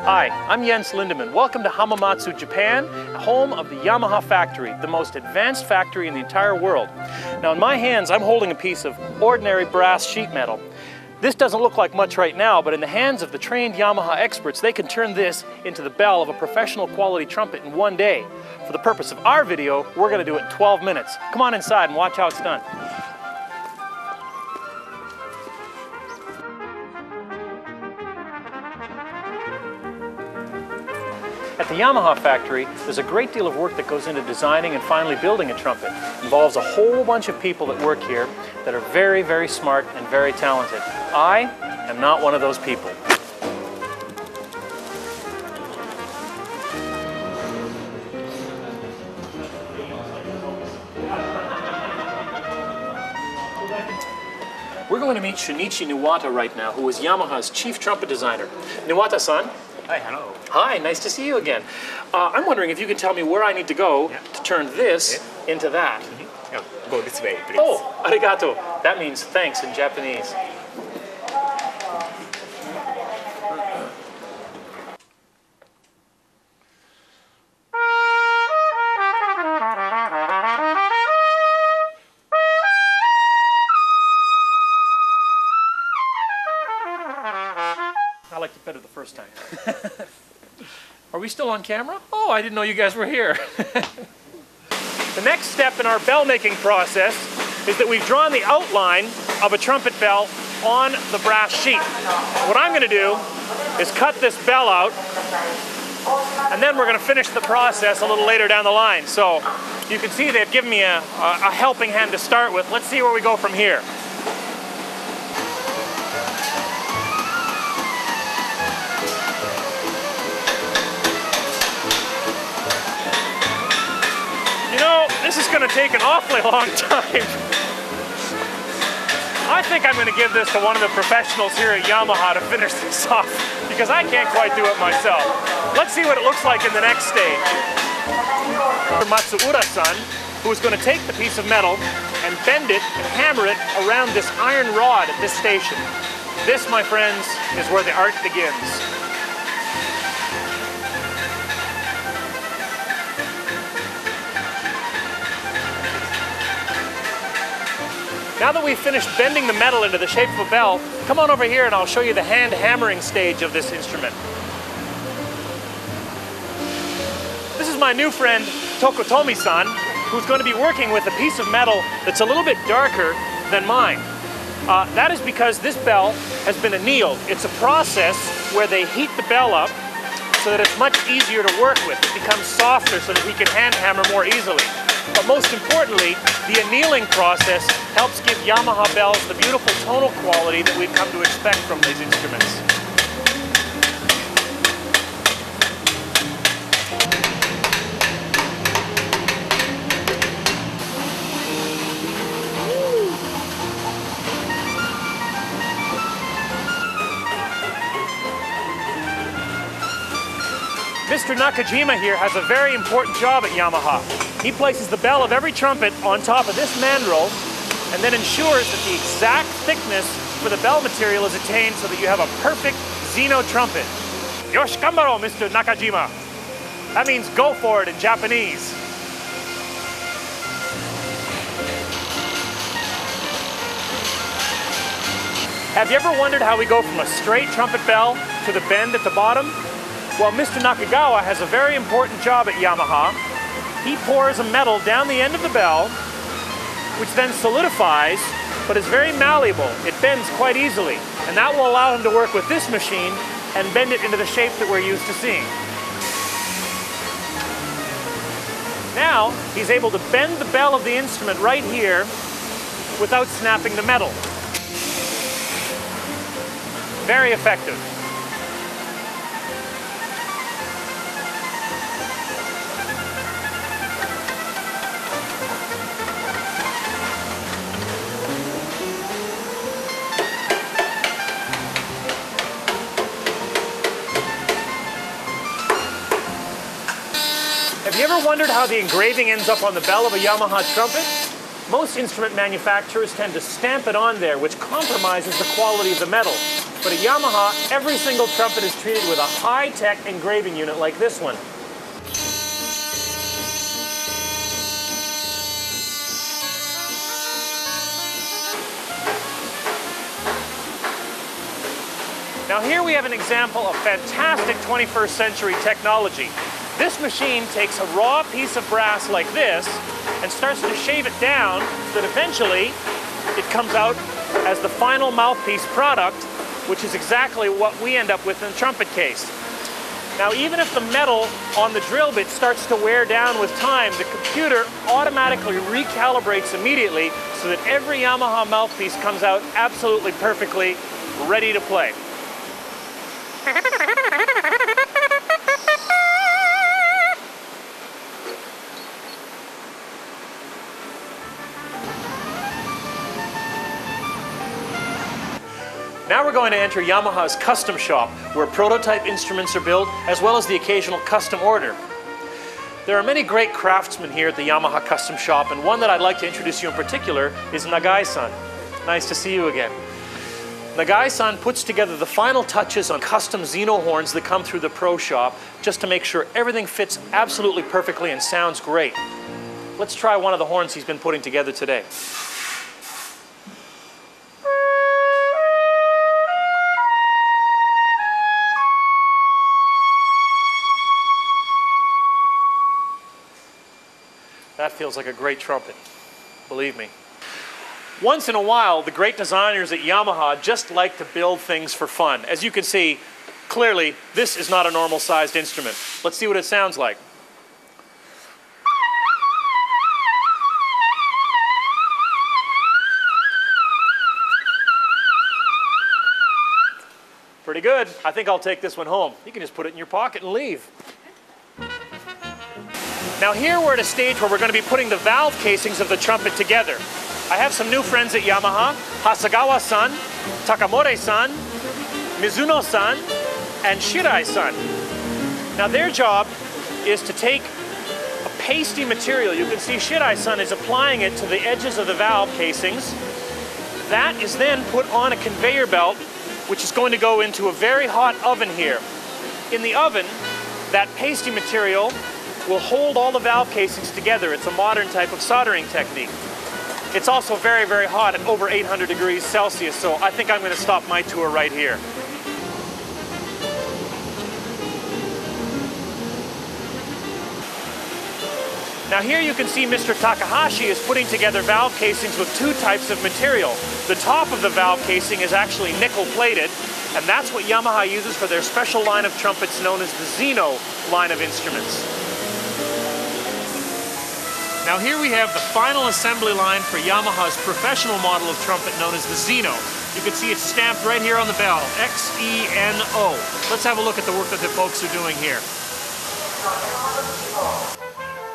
Hi, I'm Jens Lindemann. Welcome to Hammamatsu, Japan, home of the Yamaha factory, the most advanced factory in the entire world. Now in my hands, I'm holding a piece of ordinary brass sheet metal. This doesn't look like much right now, but in the hands of the trained Yamaha experts, they can turn this into the bell of a professional quality trumpet in one day. For the purpose of our video, we're going to do it in 12 minutes. Come on inside and watch how it's done. At the Yamaha factory, there's a great deal of work that goes into designing and finally building a trumpet. It involves a whole bunch of people that work here that are very, very smart and very talented. I am not one of those people. We're going to meet Shinichi Niwata right now, who is Yamaha's chief trumpet designer. Niwata-san. Hi, hello. Hi, nice to see you again. I'm wondering if you could tell me where I need to go to turn this into that. Yeah, go this way, please. Oh, arigato. That means thanks in Japanese. I liked it better the first time. Are we still on camera? Oh, I didn't know you guys were here. The next step in our bell making process is that we've drawn the outline of a trumpet bell on the brass sheet. What I'm going to do is cut this bell out, and then we're going to finish the process a little later down the line. So you can see they've given me a helping hand to start with. Let's see where we go from here. You know, this is going to take an awfully long time. I think I'm going to give this to one of the professionals here at Yamaha to finish this off, because I can't quite do it myself. Let's see what it looks like in the next stage. Matsuura-san, who is going to take the piece of metal and bend it and hammer it around this iron rod at this station. This, my friends, is where the art begins. Now that we've finished bending the metal into the shape of a bell, come on over here and I'll show you the hand hammering stage of this instrument. This is my new friend, Tokotomi-san, who's going to be working with a piece of metal that's a little bit darker than mine. That is because this bell has been annealed. It's a process where they heat the bell up so that it's much easier to work with. It becomes softer so that he can hand hammer more easily. But most importantly, the annealing process helps give Yamaha bells the beautiful tonal quality that we've come to expect from these instruments. Mr. Nakajima here has a very important job at Yamaha. He places the bell of every trumpet on top of this mandrel and then ensures that the exact thickness for the bell material is attained so that you have a perfect Zeno trumpet. Yoshi gambaro, Mr. Nakajima. That means go for it in Japanese. Have you ever wondered how we go from a straight trumpet bell to the bend at the bottom? Well, Mr. Nakagawa has a very important job at Yamaha. He pours a metal down the end of the bell, which then solidifies, but is very malleable. It bends quite easily, and that will allow him to work with this machine and bend it into the shape that we're used to seeing. Now, he's able to bend the bell of the instrument right here without snapping the metal. Very effective. Have you ever wondered how the engraving ends up on the bell of a Yamaha trumpet? Most instrument manufacturers tend to stamp it on there, which compromises the quality of the metal. But at Yamaha, every single trumpet is treated with a high-tech engraving unit like this one. Now here we have an example of fantastic 21st century technology. This machine takes a raw piece of brass like this and starts to shave it down so that eventually it comes out as the final mouthpiece product, which is exactly what we end up with in the trumpet case. Now even if the metal on the drill bit starts to wear down with time, the computer automatically recalibrates immediately so that every Yamaha mouthpiece comes out absolutely perfectly, ready to play. Now we're going to enter Yamaha's custom shop, where prototype instruments are built, as well as the occasional custom order. There are many great craftsmen here at the Yamaha custom shop, and one that I'd like to introduce you in particular is Nagai-san. Nice to see you again. Nagai-san puts together the final touches on custom Xeno horns that come through the pro shop, just to make sure everything fits absolutely perfectly and sounds great. Let's try one of the horns he's been putting together today. That feels like a great trumpet, believe me. Once in a while, the great designers at Yamaha just like to build things for fun. As you can see, clearly, this is not a normal-sized instrument. Let's see what it sounds like. Pretty good. I think I'll take this one home. You can just put it in your pocket and leave. Now here we're at a stage where we're going to be putting the valve casings of the trumpet together. I have some new friends at Yamaha, Hasegawa-san, Takamore-san, Mizuno-san, and Shirai-san. Now their job is to take a pasty material. You can see Shirai-san is applying it to the edges of the valve casings. That is then put on a conveyor belt, which is going to go into a very hot oven here. In the oven, that pasty material will hold all the valve casings together. It's a modern type of soldering technique. It's also very, very hot at over 800 degrees Celsius, so I think I'm going to stop my tour right here. Now here you can see Mr. Takahashi is putting together valve casings with two types of material. The top of the valve casing is actually nickel plated, and that's what Yamaha uses for their special line of trumpets known as the Xeno line of instruments. Now here we have the final assembly line for Yamaha's professional model of trumpet known as the Xeno. You can see it's stamped right here on the bell, X-E-N-O. Let's have a look at the work that the folks are doing here.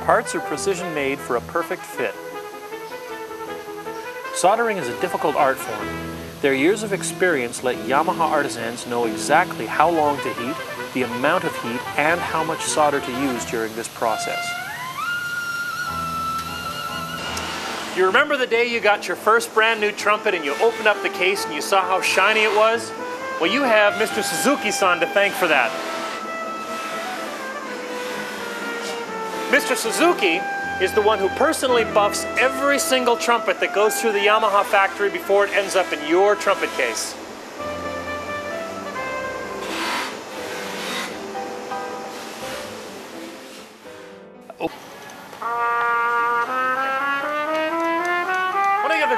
Parts are precision made for a perfect fit. Soldering is a difficult art form. Their years of experience let Yamaha artisans know exactly how long to heat, the amount of heat, and how much solder to use during this process. You remember the day you got your first brand new trumpet and you opened up the case and you saw how shiny it was? Well, you have Mr. Suzuki-san to thank for that. Mr. Suzuki is the one who personally buffs every single trumpet that goes through the Yamaha factory before it ends up in your trumpet case.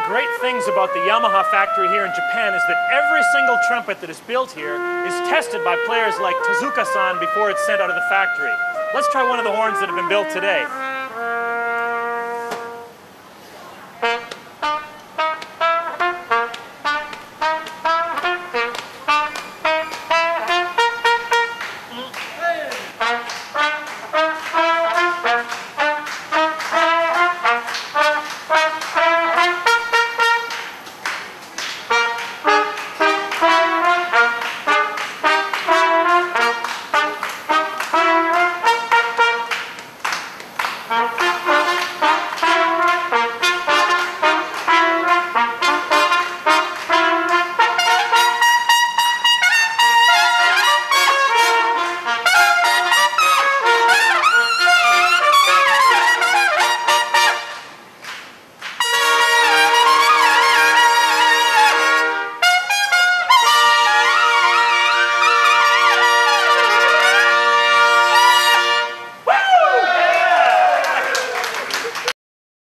Great things about the Yamaha factory here in Japan is that every single trumpet that is built here is tested by players like Tezuka-san before it's sent out of the factory. Let's try one of the horns that have been built today.